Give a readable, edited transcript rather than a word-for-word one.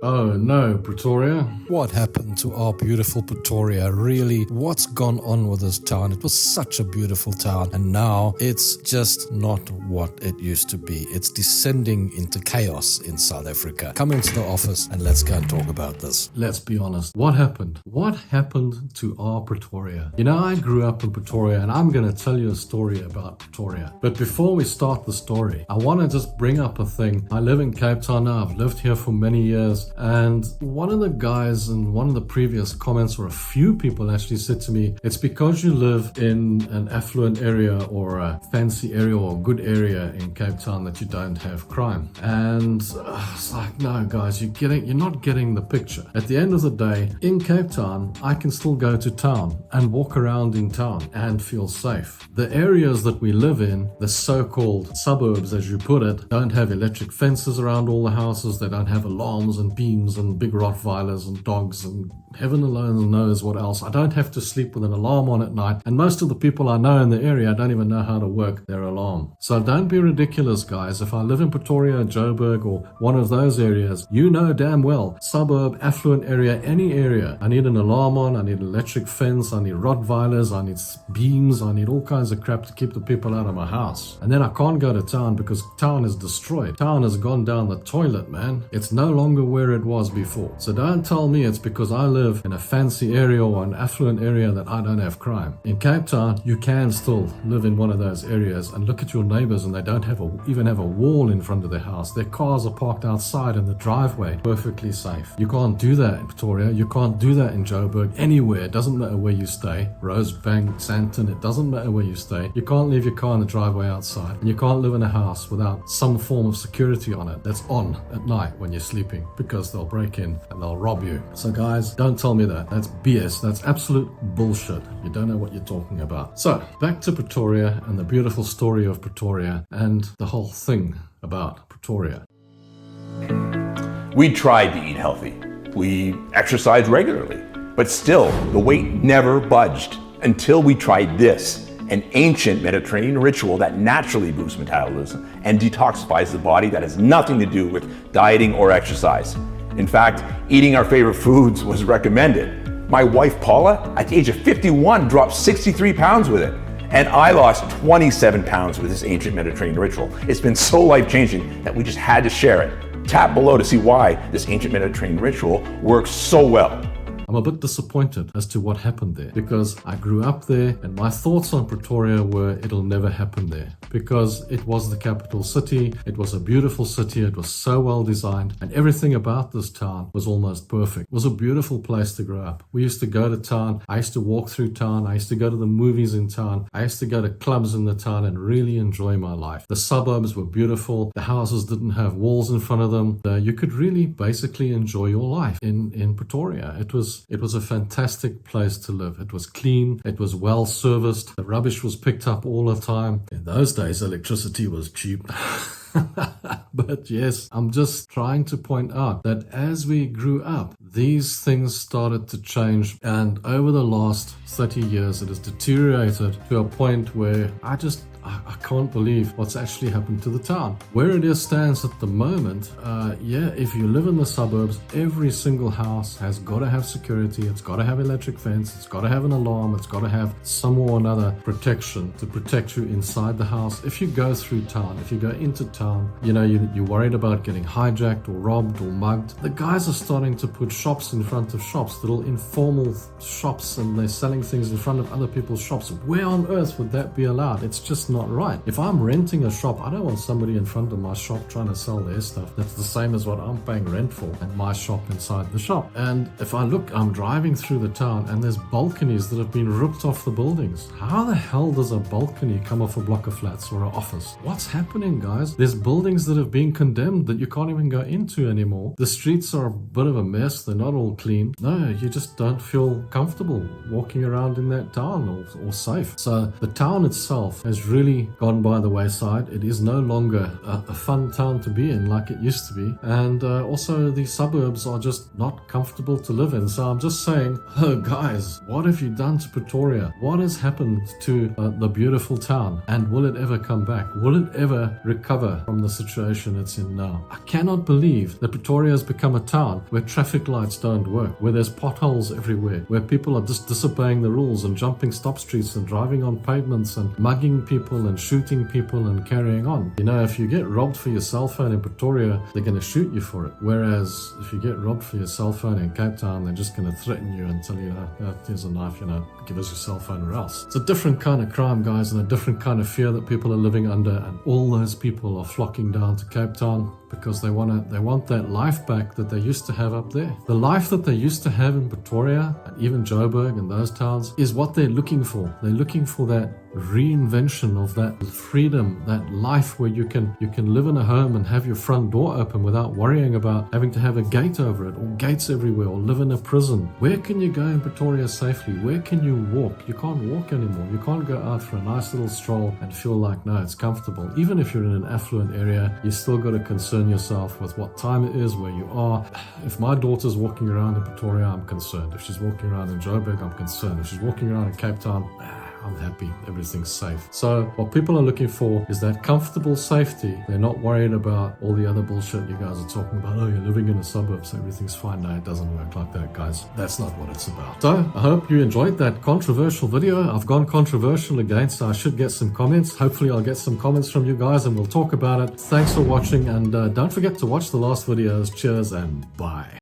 Oh no, Pretoria. What happened to our beautiful Pretoria? Really, what's gone on with this town? It was such a beautiful town, and now it's just not what it used to be. It's descending into chaos in South Africa. Come into the office and let's go and talk about this. Let's be honest. What happened? What happened to our Pretoria? You know, I grew up in Pretoria, and I'm going to tell you a story about Pretoria. But before we start the story, I want to just bring up a thing. I live in Cape Town now. I've lived here for many years. And one of the guys in one of the previous comments, or a few people actually said to me, it's because you live in an affluent area or a fancy area or a good area in Cape Town that you don't have crime. And it's like, no guys, you're not getting the picture. At the end of the day, in Cape Town, I can still go to town and walk around in town and feel safe. The areas that we live in, the so-called suburbs as you put it, don't have electric fences around all the houses. They don't have alarms and beams and big Rottweilers and dogs and heaven alone knows what else. I don't have to sleep with an alarm on at night, and most of the people I know in the area don't even know how to work their alarm. So don't be ridiculous, guys. If I live in Pretoria, Joburg, or one of those areas, you know damn well, suburb, affluent area, any area, I need an alarm on, I need an electric fence, I need Rottweilers, I need beams, I need all kinds of crap to keep the people out of my house. And then I can't go to town because town is destroyed. Town has gone down the toilet, man. It's no longer where it was before. So don't tell me it's because I live in a fancy area or an affluent area that I don't have crime. In Cape Town, you can still live in one of those areas and look at your neighbors and they don't even have a wall in front of their house. Their cars are parked outside in the driveway, perfectly safe. You can't do that in Pretoria. You can't do that in Joburg. Anywhere. It doesn't matter where you stay. Rosebank, Sandton, it doesn't matter where you stay. You can't leave your car in the driveway outside. And you can't live in a house without some form of security on it that's on at night when you're sleeping, because they'll break in and they'll rob you. So guys, don't tell me that. That's BS. That's absolute bullshit. You don't know what you're talking about. So back to Pretoria and the beautiful story of Pretoria and the whole thing about Pretoria. We tried to eat healthy. We exercised regularly, but still the weight never budged until we tried this, an ancient Mediterranean ritual that naturally boosts metabolism and detoxifies the body that has nothing to do with dieting or exercise. In fact, eating our favorite foods was recommended. My wife Paula, at the age of 51, dropped 63 pounds with it. And I lost 27 pounds with this ancient Mediterranean ritual. It's been so life-changing that we just had to share it. Tap below to see why this ancient Mediterranean ritual works so well. I'm a bit disappointed as to what happened there, because I grew up there and my thoughts on Pretoria were it'll never happen there, because it was the capital city, it was a beautiful city, it was so well designed, and everything about this town was almost perfect. It was a beautiful place to grow up. We used to go to town, I used to walk through town, I used to go to the movies in town, I used to go to clubs in the town and really enjoy my life. The suburbs were beautiful, the houses didn't have walls in front of them. You could really basically enjoy your life in Pretoria. It was a fantastic place to live. It was clean. It was well serviced. The rubbish was picked up all the time. In those days, electricity was cheap. But yes, I'm just trying to point out that as we grew up, these things started to change. And over the last 30 years, it has deteriorated to a point where I can't believe what's actually happened to the town. Where it stands at the moment, if you live in the suburbs, every single house has got to have security, it's got to have electric fence, it's got to have an alarm, it's got to have some or another protection to protect you inside the house. If you go through town, if you go into town, you're worried about getting hijacked or robbed or mugged. The guys are starting to put shops in front of shops, little informal shops, and they're selling things in front of other people's shops. Where on earth would that be allowed? It's just not right. If I'm renting a shop, I don't want somebody in front of my shop trying to sell their stuff. That's the same as what I'm paying rent for at my shop inside the shop. And if I look, I'm driving through the town and there's balconies that have been ripped off the buildings. How the hell does a balcony come off a block of flats or an office? What's happening, guys? There's buildings that have been condemned that you can't even go into anymore. The streets are a bit of a mess. They're not all clean. No, you just don't feel comfortable walking around in that town or safe. So the town itself has really really gone by the wayside. It is no longer a fun town to be in like it used to be. And also the suburbs are just not comfortable to live in. So I'm just saying, oh guys, what have you done to Pretoria? What has happened to the beautiful town? And will it ever come back? Will it ever recover from the situation it's in now? I cannot believe that Pretoria has become a town where traffic lights don't work, where there's potholes everywhere, where people are just disobeying the rules and jumping stop streets and driving on pavements and mugging people and shooting people and carrying on. You know, if you get robbed for your cell phone in Pretoria, they're going to shoot you for it. Whereas if you get robbed for your cell phone in Cape Town, they're just going to threaten you and tell you, here's a knife, give us your cell phone or else. It's a different kind of crime, guys, and a different kind of fear that people are living under, and all those people are flocking down to Cape Town because they want that life back that they used to have up there. The life that they used to have in Pretoria and even Joburg and those towns is what they're looking for. They're looking for that reinvention of that freedom, that life where you can live in a home and have your front door open without worrying about having to have a gate over it or gates everywhere or live in a prison. Where can you go in Pretoria safely? Where can you walk? You can't walk anymore. You can't go out for a nice little stroll and feel like, no, it's comfortable. Even if you're in an affluent area, you still got to concern yourself with what time it is, where you are. If my daughter's walking around in Pretoria, I'm concerned. If she's walking around in Joburg, I'm concerned. If she's walking around in Cape Town, I'm happy, everything's safe. So what people are looking for is that comfortable safety. They're not worried about all the other bullshit you guys are talking about. Oh, you're living in the suburbs, everything's fine. No, it doesn't work like that, guys. That's not what it's about. So I hope you enjoyed that controversial video. I've gone controversial again, so I should get some comments. Hopefully I'll get some comments from you guys and we'll talk about it. Thanks for watching, and don't forget to watch the last videos. Cheers and bye.